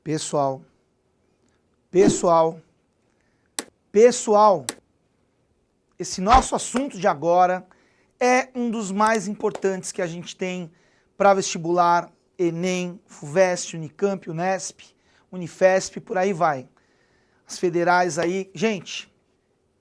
Pessoal, pessoal, pessoal, esse nosso assunto de agora é um dos mais importantes que a gente tem para vestibular, Enem, FUVEST, Unicamp, Unesp, Unifesp, por aí vai. As federais aí. Gente,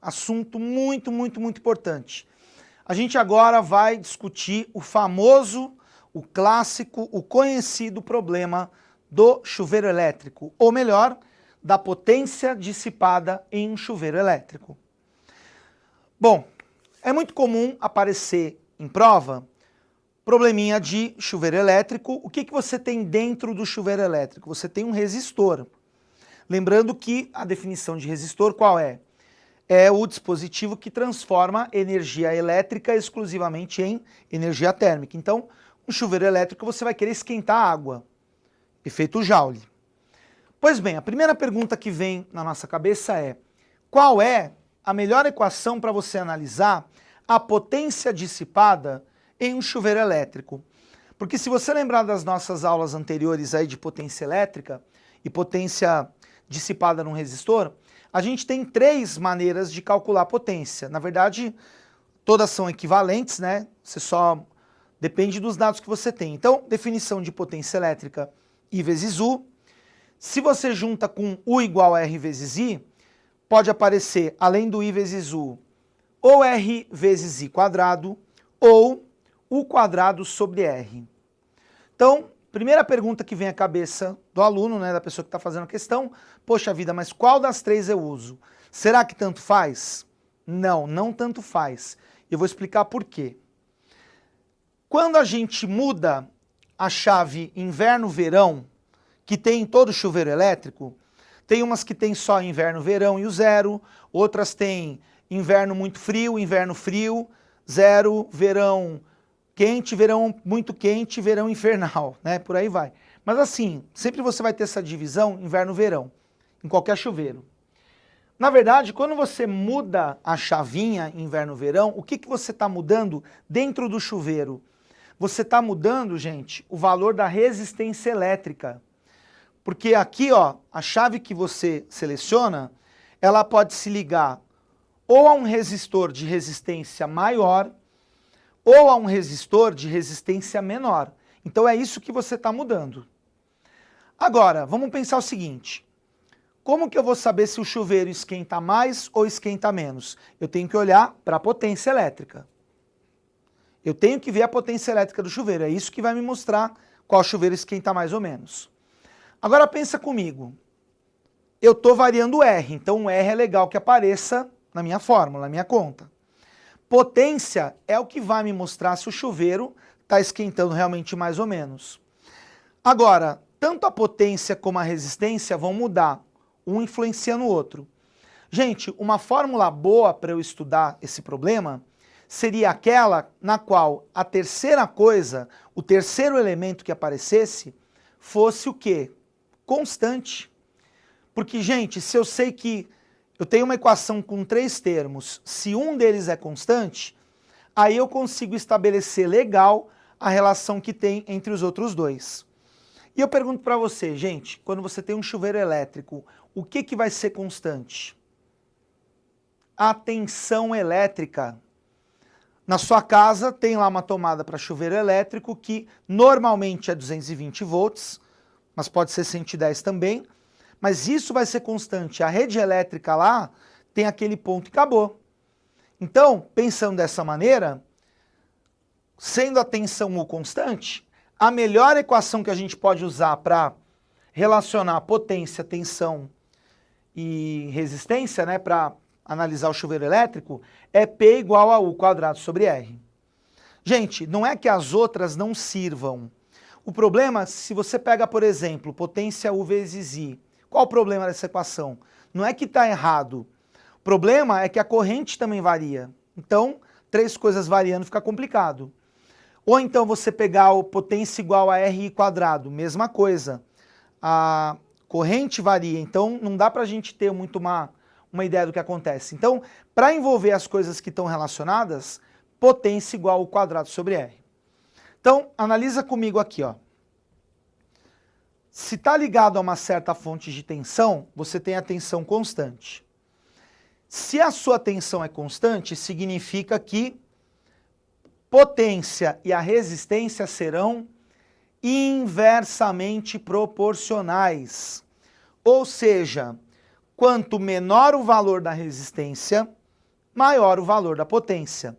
assunto muito importante. A gente agora vai discutir o famoso, o clássico, o conhecido problema do chuveiro elétrico, ou melhor, da potência dissipada em um chuveiro elétrico. Bom, é muito comum aparecer em prova probleminha de chuveiro elétrico. O que você tem dentro do chuveiro elétrico? Você tem um resistor. Lembrando que a definição de resistor qual é? É o dispositivo que transforma energia elétrica exclusivamente em energia térmica. Então, um chuveiro elétrico você vai querer esquentar a água. Efeito Joule. Pois bem, a primeira pergunta que vem na nossa cabeça é: qual é a melhor equação para você analisar a potência dissipada em um chuveiro elétrico? Porque se você lembrar das nossas aulas anteriores aí de potência elétrica e potência dissipada num resistor, a gente tem três maneiras de calcular a potência. Na verdade, todas são equivalentes, né? Você só depende dos dados que você tem. Então, definição de potência elétrica I vezes U. Se você junta com U igual a R vezes I, pode aparecer, além do I vezes U, ou R vezes I quadrado, ou U quadrado sobre R. Então, primeira pergunta que vem à cabeça do aluno, né, da pessoa que está fazendo a questão: poxa vida, mas qual das três eu uso? Será que tanto faz? Não, não tanto faz. Eu vou explicar por quê. Quando a gente muda a chave inverno-verão, que tem em todo chuveiro elétrico, tem umas que tem só inverno-verão e o zero, outras tem inverno muito frio, inverno frio, zero, verão quente, verão muito quente, verão infernal, né? Por aí vai. Mas assim, sempre você vai ter essa divisão inverno-verão, em qualquer chuveiro. Na verdade, quando você muda a chavinha inverno-verão, o que você está mudando dentro do chuveiro? Você está mudando, gente, o valor da resistência elétrica. Porque aqui, ó, a chave que você seleciona, ela pode se ligar ou a um resistor de resistência maior ou a um resistor de resistência menor. Então é isso que você está mudando. Agora, vamos pensar o seguinte: como que eu vou saber se o chuveiro esquenta mais ou esquenta menos? Eu tenho que olhar para a potência elétrica. Eu tenho que ver a potência elétrica do chuveiro. É isso que vai me mostrar qual chuveiro esquenta mais ou menos. Agora pensa comigo. Eu estou variando o R, então o R é legal que apareça na minha fórmula, na minha conta. Potência é o que vai me mostrar se o chuveiro está esquentando realmente mais ou menos. Agora, tanto a potência como a resistência vão mudar, um influencia no outro. Gente, uma fórmula boa para eu estudar esse problema seria aquela na qual a terceira coisa, o terceiro elemento que aparecesse, fosse o quê? Constante. Porque, gente, se eu sei que eu tenho uma equação com três termos, se um deles é constante, aí eu consigo estabelecer legal a relação que tem entre os outros dois. E eu pergunto para você, gente, quando você tem um chuveiro elétrico, o que vai ser constante? A tensão elétrica. Na sua casa tem lá uma tomada para chuveiro elétrico que normalmente é 220 volts, mas pode ser 110 também. Mas isso vai ser constante. A rede elétrica lá tem aquele ponto e acabou. Então, pensando dessa maneira, sendo a tensão U constante, a melhor equação que a gente pode usar para relacionar potência, tensão e resistência, né, para analisar o chuveiro elétrico, é P igual a U quadrado sobre R. Gente, não é que as outras não sirvam. O problema, se você pega, por exemplo, potência U vezes I, qual o problema dessa equação? Não é que está errado. O problema é que a corrente também varia. Então, três coisas variando fica complicado. Ou então você pegar o potência igual a RI quadrado, mesma coisa. A corrente varia, então não dá para a gente ter muito uma ideia do que acontece. Então, para envolver as coisas que estão relacionadas, potência igual ao quadrado sobre R. Então, analisa comigo aqui, ó. Se está ligado a uma certa fonte de tensão, você tem a tensão constante. Se a sua tensão é constante, significa que potência e a resistência serão inversamente proporcionais. Ou seja, quanto menor o valor da resistência, maior o valor da potência.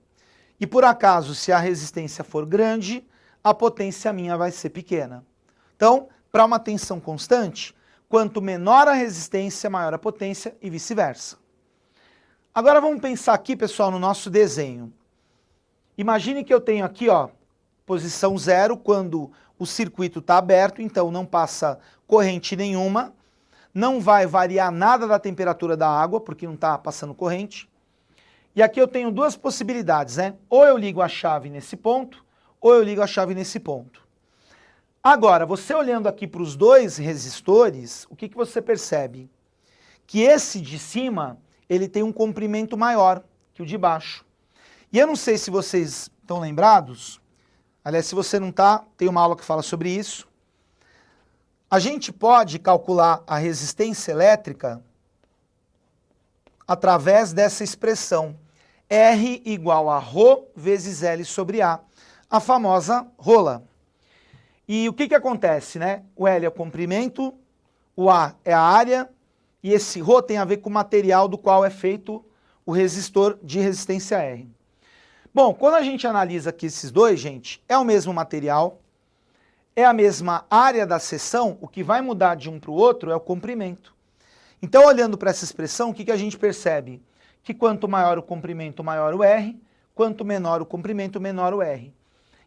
E por acaso, se a resistência for grande, a potência minha vai ser pequena. Então, para uma tensão constante, quanto menor a resistência, maior a potência e vice-versa. Agora vamos pensar aqui, pessoal, no nosso desenho. Imagine que eu tenho aqui, ó, posição 0, quando o circuito está aberto, então não passa corrente nenhuma, não vai variar nada da temperatura da água, porque não está passando corrente. E aqui eu tenho duas possibilidades, né? Ou eu ligo a chave nesse ponto, ou eu ligo a chave nesse ponto. Agora, você olhando aqui para os dois resistores, o que você percebe? Que esse de cima, ele tem um comprimento maior que o de baixo. E eu não sei se vocês estão lembrados, aliás, se você não está, tem uma aula que fala sobre isso. A gente pode calcular a resistência elétrica através dessa expressão, R igual a ρ vezes L sobre a famosa rola. E o que acontece, né? O L é o comprimento, o A é a área, e esse ρ tem a ver com o material do qual é feito o resistor de resistência R. Bom, quando a gente analisa aqui esses dois, gente, é o mesmo material, é a mesma área da seção, o que vai mudar de um para o outro é o comprimento. Então, olhando para essa expressão, o que a gente percebe? Que quanto maior o comprimento, maior o R, quanto menor o comprimento, menor o R.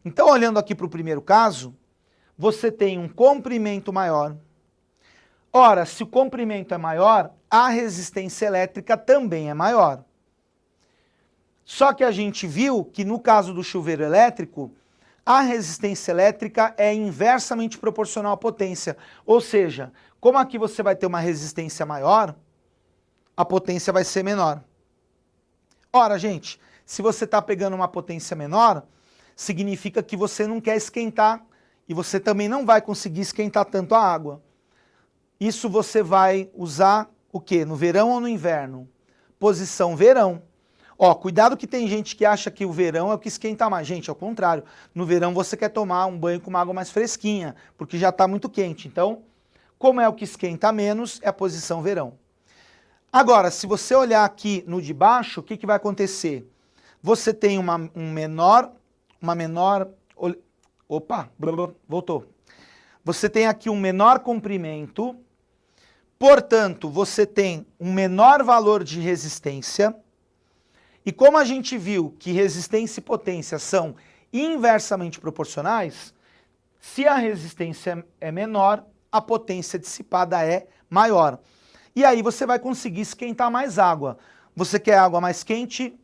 Então, olhando aqui para o primeiro caso, você tem um comprimento maior. Ora, se o comprimento é maior, a resistência elétrica também é maior. Só que a gente viu que no caso do chuveiro elétrico, a resistência elétrica é inversamente proporcional à potência. Ou seja, como aqui você vai ter uma resistência maior, a potência vai ser menor. Ora, gente, se você está pegando uma potência menor, significa que você não quer esquentar e você também não vai conseguir esquentar tanto a água. Isso você vai usar o quê? No verão ou no inverno? Posição verão. Ó, cuidado que tem gente que acha que o verão é o que esquenta mais. Gente, ao contrário. No verão você quer tomar um banho com uma água mais fresquinha, porque já está muito quente. Então, como é o que esquenta menos, é a posição verão. Agora, se você olhar aqui no de baixo, o que vai acontecer? Você tem uma menor... Opa, voltou. Você tem aqui um menor comprimento, portanto, você tem um menor valor de resistência. E como a gente viu que resistência e potência são inversamente proporcionais, se a resistência é menor, a potência dissipada é maior. E aí você vai conseguir esquentar mais água. Você quer água mais quente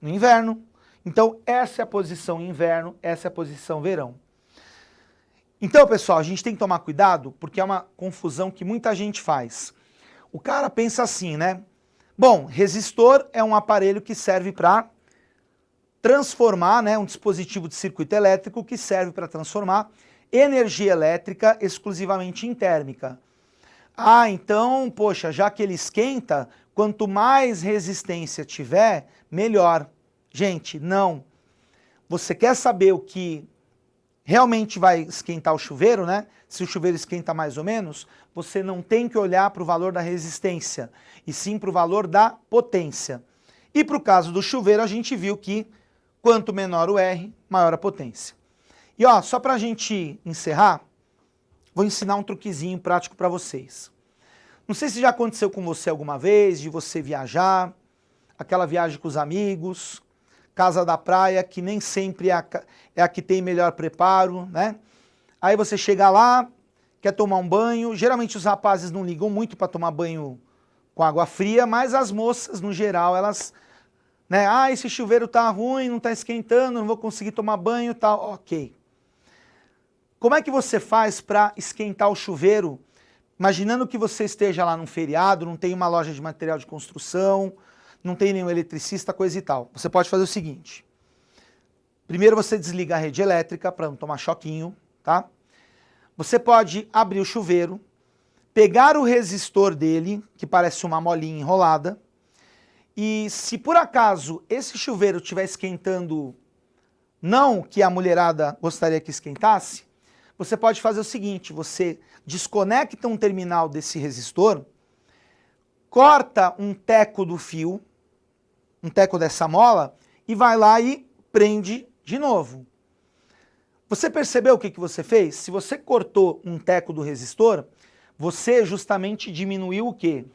no inverno. Então essa é a posição inverno, essa é a posição verão. Então, pessoal, a gente tem que tomar cuidado porque é uma confusão que muita gente faz. O cara pensa assim, né? Bom, resistor é um aparelho que serve para transformar, né, um dispositivo de circuito elétrico que serve para transformar energia elétrica exclusivamente em térmica. Ah, então, poxa, já que ele esquenta, quanto mais resistência tiver, melhor. Gente, não. Você quer saber o que realmente vai esquentar o chuveiro, né? Se o chuveiro esquenta mais ou menos, você não tem que olhar para o valor da resistência, e sim para o valor da potência. E para o caso do chuveiro, a gente viu que quanto menor o R, maior a potência. E ó, só para a gente encerrar, vou ensinar um truquezinho prático para vocês. Não sei se já aconteceu com você alguma vez, de você viajar, aquela viagem com os amigos, casa da praia, que nem sempre é a que tem melhor preparo, né? Aí você chega lá, quer tomar um banho, geralmente os rapazes não ligam muito para tomar banho com água fria, mas as moças, no geral, elas, né? Ah, esse chuveiro tá ruim, não tá esquentando, não vou conseguir tomar banho e tal. Ok. Como é que você faz para esquentar o chuveiro, imaginando que você esteja lá num feriado, não tem uma loja de material de construção, não tem nenhum eletricista, coisa e tal. Você pode fazer o seguinte. Primeiro você desliga a rede elétrica para não tomar choquinho, tá? Você pode abrir o chuveiro, pegar o resistor dele, que parece uma molinha enrolada, e se por acaso esse chuveiro estiver esquentando não o que a mulherada gostaria que esquentasse, você pode fazer o seguinte, você desconecta um terminal desse resistor, corta um teco do fio, um teco dessa mola, e vai lá e prende de novo. Você percebeu o que você fez? Se você cortou um teco do resistor, você justamente diminuiu o quê?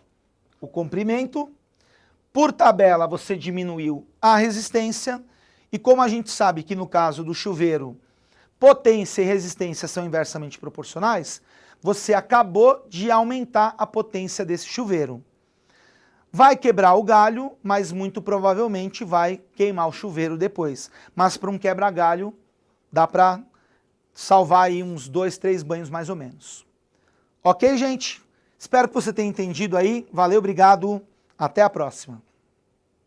O comprimento. Por tabela, você diminuiu a resistência. E como a gente sabe que no caso do chuveiro, potência e resistência são inversamente proporcionais, você acabou de aumentar a potência desse chuveiro. Vai quebrar o galho, mas muito provavelmente vai queimar o chuveiro depois. Mas para um quebra-galho, dá para salvar aí uns 2, 3 banhos mais ou menos. Ok, gente? Espero que você tenha entendido aí. Valeu, obrigado. Até a próxima.